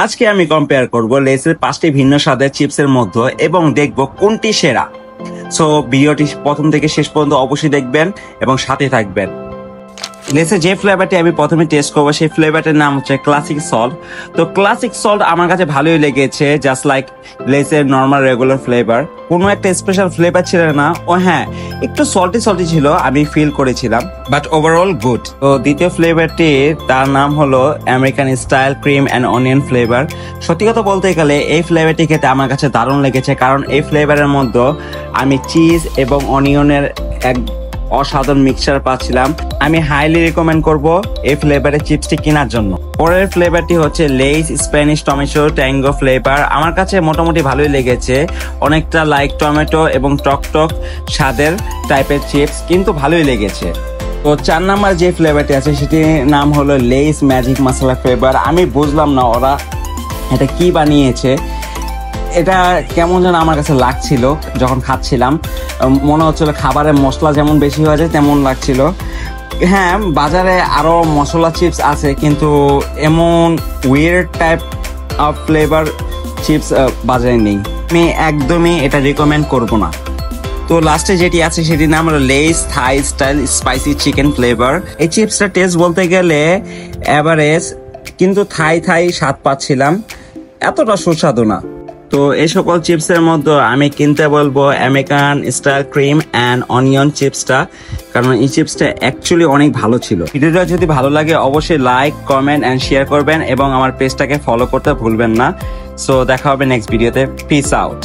আজকে আমি কম্পেয়ার করব লেসের 5টি ভিন্ন স্বাদের চিপসের মধ্যে এবং দেখব কোনটি সেরা। সো ভিডিওটি প্রথম থেকে শেষ পর্যন্ত অবশ্যই দেখবেন এবং সাথে থাকবেন। লেসের যে ফ্লেভারটি আমি প্রথমে টেস্ট করবো সেই ফ্লেভারটার নাম হচ্ছে ক্লাসিক সল্ট। তো ক্লাসিক সল্ট আমার কাছে ভালোই লেগেছে, জাস্ট লাইক লেসের নর্মাল রেগুলার ফ্লেভার, কোনো একটা স্পেশাল ফ্লেভার ছিল না। ও হ্যাঁ, একটু সল্টি ছিল, আমি ফিল করেছিলাম, বাট ওভারঅল গুড। তো দ্বিতীয় ফ্লেভারটি তার নাম হলো American style cream and onion flavour. সত্যি কথা বলতে গেলে এই ফ্লেভারটি খেতে আমার কাছে দারুণ লেগেছে, কারণ এই ফ্লেভারের মধ্যে আমি চিজ এবং অনিয়নের এক অসাধারণ মিক্সচার পাচ্ছিলাম। আমি হাইলি রিকমেন্ড করব এই ফ্লেভারের চিপসটি কেনার জন্য। পরের ফ্লেভারটি হচ্ছে Lay's Spanish tomato tango flavour. আমার কাছে মোটামুটি ভালোই লেগেছে, অনেকটা লাইক টমেটো এবং টক স্বাদের টাইপের চিপস, কিন্তু ভালোই লেগেছে। তো 4 নাম্বার যে ফ্লেভারটি আছে সেটির নাম হলো লেইস ম্যাজিক মশলা ফ্লেভার। আমি বুঝলাম না ওরা এটা কি বানিয়েছে, এটা কেমন যেন আমার কাছে লাগছিল যখন খাচ্ছিলাম। মনে হচ্ছিল খাবারের মশলা যেমন বেশি হয়ে যায় তেমন লাগছিল। হ্যাঁ, বাজারে আরো মশলা চিপস আছে, কিন্তু এমন weird type of flavour chips বাজারে নেই। আমি একদমই এটা রিকমেন্ড করব না। তো লাস্টে যেটি আছে সেটির নাম হলো লেইস থাই স্টাইল স্পাইসি চিকেন ফ্লেভার। এই চিপসটা টেস্ট বলতে গেলে এভারেজ, কিন্তু থাই স্বাদ পাচ্ছিলাম, এতটা সুস্বাদু না। তো এই সকল চিপসের মধ্যে আমি কিনতে বলবো American style cream and onion চিপসটা, কারণ এই চিপসটা অ্যাকচুয়ালি অনেক ভালো ছিল। ভিডিওটা যদি ভালো লাগে অবশ্যই লাইক, কমেন্ট অ্যান্ড শেয়ার করবেন এবং আমার পেজটাকে ফলো করতে ভুলবেন না। সো দেখা হবে নেক্সট ভিডিওতে। Piece out.